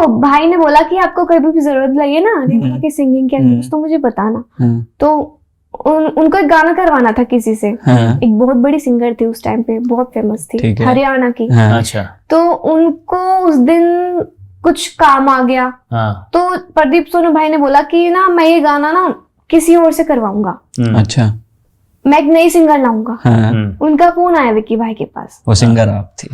भाई ने बोला कि आपको कभी भी जरूरत लगे ना रेखा की सिंगिंग की तो मुझे बताना। तो उनको एक गाना करवाना था किसी से। एक बहुत बड़ी सिंगर थी उस टाइम पे, बहुत फेमस थी, हरियाणा की। अच्छा। तो उनको उस दिन कुछ काम आ गया। तो प्रदीप सोनू भाई ने बोला कि ना मैं ये गाना ना किसी और से करवाऊंगा। अच्छा। मैं एक नई सिंगर लाऊंगा। उनका फोन आया विक्की भाई के पास। वो सिंगर आप थी।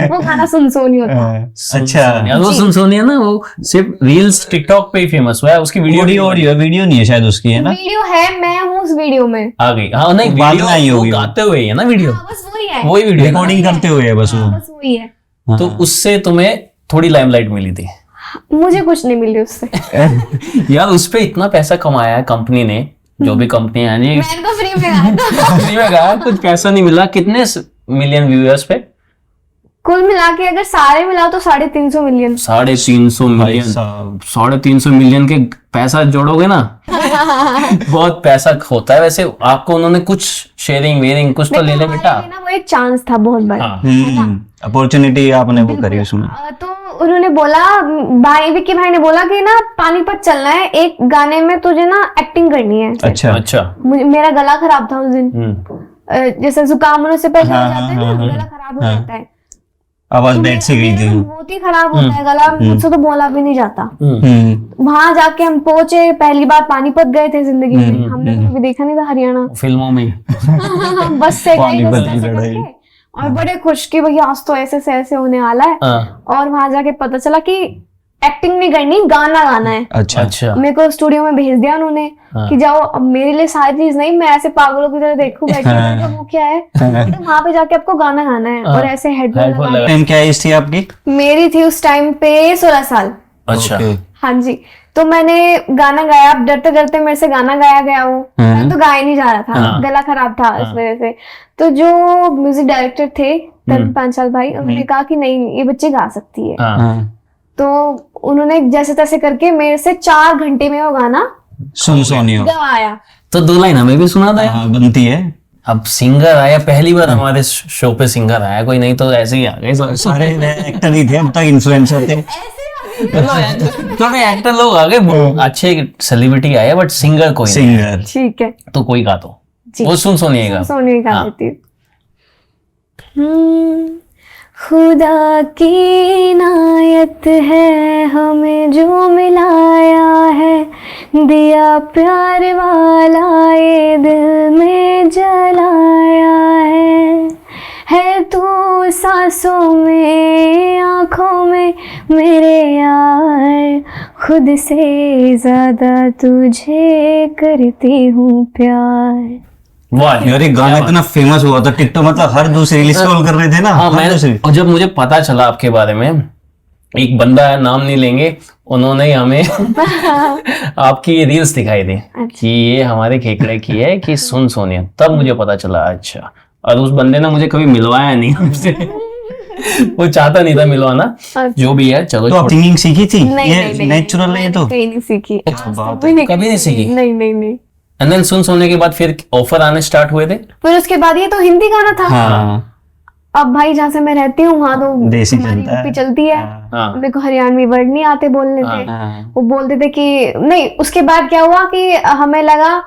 वो गाना सुन सोनिया था। अच्छा। वो सुन सोनिया ना, वो सिर्फ रील्स टिकटॉक पे ही फेमस हुआ है। उसकी वीडियो नहीं है शायद उसकी, है ना? वीडियो है, मैं हूँ उस वीडियो में। आ गई। हाँ नहीं, वीडियो गाते हुए है ना वीडियो। बस वही है, वही वीडियो रिकॉर्डिंग करते हुए है बस वो। बस वही है। तो उससे तुम्हें थोड़ी लाइमलाइट मिली थी। मुझे कुछ नहीं मिली उससे। यार उस पे इतना पैसा कमाया है कंपनी ने, जो भी कंपनी है। मैंने तो फ्री में गाया था। फ्री में गाया, कुछ पैसा नहीं मिला। कितने मिलियन व्यूअर्स पे? कुल मिला के अगर सारे मिलाओ तो 350 मिलियन। 350 मिलियन। 350 मिलियन के पैसा जोड़ोगे ना बहुत पैसा होता है। वैसे आपको उन्होंने कुछ शेयरिंग वेयरिंग कुछ तो ले ले बेटा। वो एक चांस था बहुत बड़ा। अपॉर्चुनिटी आपने वो करी उसमें। तो उन्होंने बोला, विक्की भाई ने बोला कि ना पानीपत चलना है, एक गाने में तुझे ना एक्टिंग करनी है। अच्छा। अच्छा। मेरा गला खराब था उस दिन। जैसे जुकाम होने से पहले हो जाता है ना, गला खराब हो जाता है। आवाज बैठ से गई थी। बहुत ही खराब होता है गला, मुझसे तो बोला भी नहीं जाता। वहां जाके हम पहुंचे, पहली बार पानीपत गए थे जिंदगी में। हमने तो कभी देखा नहीं था हरियाणा। फिल्मों में बस से गए और बड़े खुश कि भैया आज तो ऐसे होने वाला है। और वहां जाके पता चला कि एक्टिंग नहीं करनी, गाना गाना है। अच्छा। अच्छा। मेरे को स्टूडियो में भेज दिया उन्होंने कि जाओ। अब मेरे लिए सारी चीज नहीं, मैं ऐसे पागलों की तरह देखूं बैठी वो क्या है। तो वहां पे जाके आपको गाना गाना है और ऐसे हेडफोन लगा। क्या एज थी आपकी? मेरी थी उस टाइम पे 16 साल। अच्छा। हाँ जी। तो मैंने गाना गाया, डरते डरते मेरे से गाना गाया गया वो। मैं तो गाया नहीं जा रहा था, गला खराब था इस वजह से। तो जो म्यूजिक डायरेक्टर थे तरुण पांचाल भाई, उन्होंने कहा कि नहीं ये बच्ची गा सकती है। तो उन्होंने जैसे तैसे करके मेरे से 4 घंटे में वो गाना सुन सोनिया गवाया। तो 2 लाइन हमें भी सुना था। बनती है। अब सिंगर आया, पहली बार हमारे शो पे सिंगर आया कोई, नहीं तो ऐसे ही आ गए सारे एक्टर ही थे अब तक, इन्फ्लुएंसर थे। थोड़े एक्टर लोग आ गए, अच्छे सेलिब्रिटी आए, बट सिंगर कोई सिंगर। ठीक है, तो कोई गा दो, वो सुन सोनिएगा। सोनिएगा देती हूँ। खुदा की इनायत है हमें जो मिलाया है, दिया प्यार वाला ये दिल में जलाया है तू सांसों में आँखों में मेरे यार, खुद से ज्यादा तुझे करती हूँ प्यार। वाह यार, एक गाना इतना फेमस हुआ था टिकटॉक, मतलब हर दूसरी रील स्क्रॉल कर रहे थे ना। हाँ, और जब मुझे पता चला आपके बारे में, एक बंदा है, नाम नहीं लेंगे, उन्होंने हमें आपकी ये रील्स दिखाई दी कि ये हमारे खेकड़े की है कि सुन सोनिया, तब मुझे पता चला। अच्छा। और उस बंदे ने मुझे कभी मिलवाया नहीं हमसे। वो चाहता नहीं था मिलवाना। जो भी है चलो। तो आप सिंगिंग सीखी थी? नहीं, नेचुरल है तो? नहीं सीखी, कभी नहीं सीखी? नहीं। एंड देन सुन सोने के बाद फिर ऑफर आने स्टार्ट हुए थे? फिर उसके बाद ये तो हिंदी गाना था। हाँ। अब भाई जहाँ से मैं रहती हूँ वहाँ तो देसी चलती है। मेरे को हरियाणवी वर्ड नहीं आते बोलने थे। वो बोलते थे कि नहीं। उसके बाद क्या हुआ कि हमें लगा,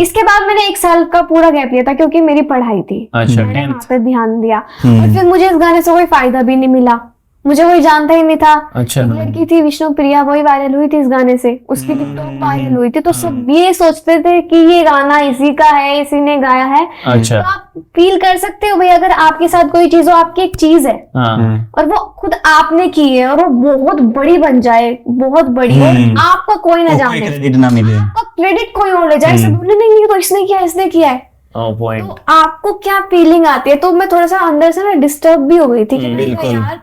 इसके बाद मैंने 1 साल का पूरा गैप लिया था क्योंकि मेरी पढ़ाई थी। अच्छा, मैंने वहाँ पे ध्यान दिया और फिर मुझे इस गाने से कोई फायदा भी नहीं मिला, मुझे कोई जानता ही नहीं था। अच्छा। लड़की थी विष्णु प्रिया, वही वायरल हुई थी इस गाने से, उसकी टिकटॉक वायरल हुई थी। तो सब ये सोचते थे कि ये गाना इसी का है, इसी ने गाया है। अच्छा। तो आप फील कर सकते हो भाई, अगर आपके साथ कोई चीज हो, आपकी एक चीज है और वो खुद आपने की है और वो बहुत बड़ी बन जाए, बहुत बड़ी, आपका कोई ना जाने, क्रेडिट ना मिले, आपका क्रेडिट कोई और ले जाए, सब बोले नहीं ये तो इसने किया, इसने किया है। तो आपको क्या फीलिंग आती है? तो मैं थोड़ा सा अंदर से ना डिस्टर्ब भी हो गई थी कि यार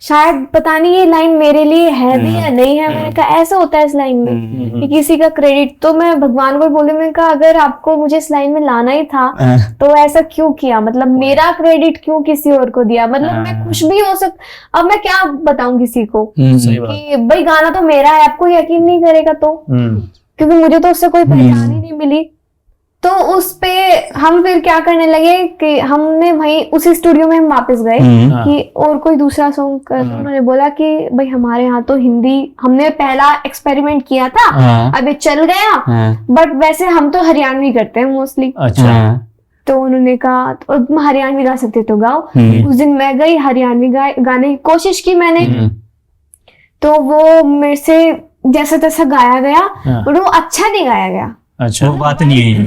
शायद पता नहीं ये लाइन मेरे लिए है भी या नहीं है। मैंने कहा ऐसा होता है इस लाइन में कि किसी का क्रेडिट। तो मैं भगवान को बोले, मैंने कहा अगर आपको मुझे इस लाइन में लाना ही था तो ऐसा क्यों किया, मतलब मेरा क्रेडिट क्यों किसी और को दिया? मतलब मैं खुश भी हो अब मैं क्या बताऊं किसी को कि भाई गाना तो मेरा है, आपको यकीन नहीं करेगा तो, क्योंकि मुझे तो उससे कोई पहचान ही नहीं मिली। तो उस पे हम फिर क्या करने लगे कि हमने वहीं उसी स्टूडियो में हम वापस गए कि और कोई दूसरा सॉन्ग कर। उन्होंने बोला कि भाई हमारे यहाँ तो हिंदी हमने पहला एक्सपेरिमेंट किया था, अब ये चल गया, बट वैसे हम तो हरियाणवी करते हैं मोस्टली। अच्छा। तो उन्होंने कहा तो तुम हरियाणवी गा सकते तो गाओ। उस दिन मैं गई, हरियाणवी गाने की कोशिश की मैंने, तो वो मेरे से जैसा तैसा गाया गया, और वो अच्छा नहीं गाया गया। अच्छा, वो बात नहीं है,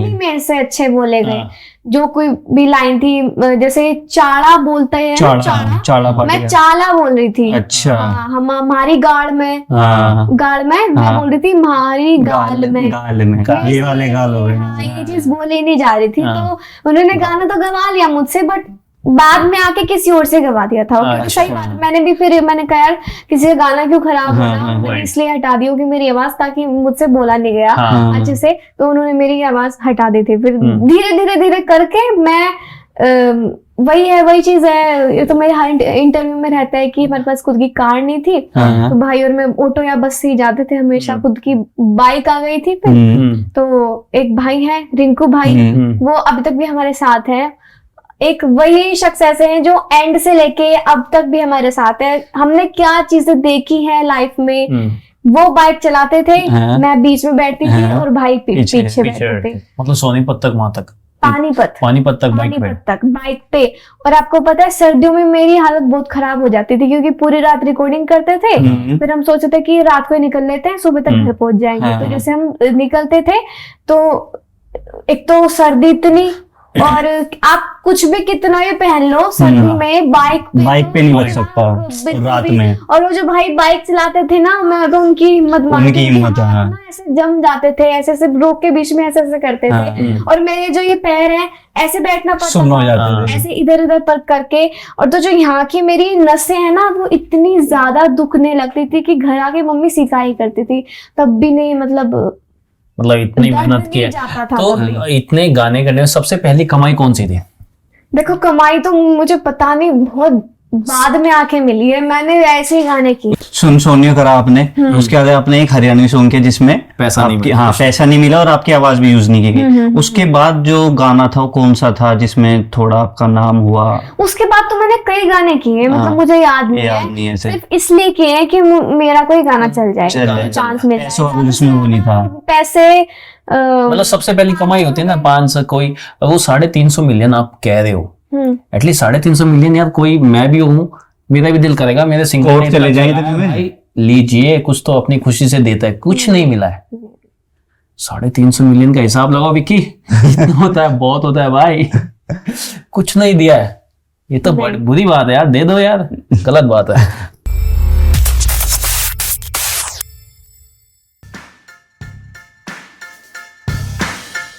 मेरे से अच्छे बोले गए। जो कोई भी लाइन थी, जैसे चाड़ा बोलते हैं, चाड़ा मैं चाला बोल रही थी। अच्छा। हम हमारी गाड़ में, गाड़ में मैं बोल रही थी हमारी गाल में, ये वाले गाल हो गए। ये चीज बोली नहीं जा रही थी। तो उन्होंने गाना तो गवा लिया मुझसे, बट बाद में आके किसी और से गवा दिया था। अच्छा। सही बात, मैंने कहा यार किसी का गाना क्यों खराब हो रहा, मैंने इसलिए हटा दी कि मेरी आवाज, ताकि मुझसे बोला नहीं गया अच्छे से, तो उन्होंने मेरी आवाज हटा दी थी। फिर धीरे करके मैं वही चीज है, ये तो मेरे हर इंटरव्यू में रहता है कि हमारे पास खुद की कार नहीं थी, तो भाई और मैं ऑटो या बस से ही जाते थे हमेशा। खुद की बाइक आ गई थी फिर, तो एक भाई है रिंकू भाई, वो अभी तक भी हमारे साथ है। एक वही शख्स ऐसे हैं जो एंड से लेके अब तक भी हमारे साथ है। हमने क्या चीजें देखी है लाइफ में, वो बाइक चलाते थे, मैं बीच में बैठती थी और भाई पीछे बैठते थे। मतलब सोनीपत तक, वहां तक, पानीपत तक बाइक पे। और आपको पता है सर्दियों में मेरी हालत बहुत खराब हो जाती थी, क्योंकि पूरी रात रिकॉर्डिंग करते थे। फिर हम सोचते थे कि रात को ही निकल लेते हैं, सुबह तक घर पहुंच जाएंगे। तो जैसे हम निकलते थे तो एक तो सर्दी इतनी, और आप कुछ भी कितना भी पहन लो सर्दी में, बाइक पे नहीं बच सकता रात में। और वो जो भाई बाइक चलाते थे ना, मैं तो उनकी हिम्मत ऐसे जम जाते थे, ऐसे रोक के बीच में ऐसे करते थे। और मेरे जो ये पैर हैं ऐसे बैठना पड़ता था, ऐसे इधर उधर पर करके। और तो जो यहाँ की मेरी नसें हैं ना, वो इतनी ज्यादा दुखने लगती थी कि घर आके मम्मी सिखाई करती थी, तब भी नहीं, मतलब इतनी मेहनत की है। तो इतने गाने करने में सबसे पहली कमाई कौन सी थी? देखो कमाई तो मुझे पता नहीं, बहुत बाद में आके मिली है। मैंने ऐसे ही गाने की सुन सोनियो करा आपने, उसके बाद आपने एक हरियाणवी सॉन्ग किया जिसमें पैसा नहीं मिला और आपकी आवाज भी यूज नहीं की गई। उसके बाद जो गाना था वो कौन सा था जिसमें थोड़ा आपका नाम हुआ? उसके बाद तो मैंने कई गाने किए, मतलब मुझे याद नहीं है, सिर्फ इसलिए किए हैं कि मेरा कोई गाना चल जाए, चांस मिल जाए। उसमें वो नहीं था पैसे, मतलब सबसे पहली कमाई होती है ना 500, कोई वो 350 मिलियन आप कह रहे हो, एटलीस्ट 350 मिलियन यार, कोई मैं भी हूँ, मेरा भी दिल करेगा मेरे सिंगर चले जाएंगे, लीजिए कुछ तो अपनी खुशी से देता है, कुछ नहीं मिला है। 350 मिलियन का हिसाब लगाओ विक्की, होता है, बहुत होता है भाई। कुछ नहीं दिया है, ये तो बुरी बात है यार, दे दो यार, गलत बात है।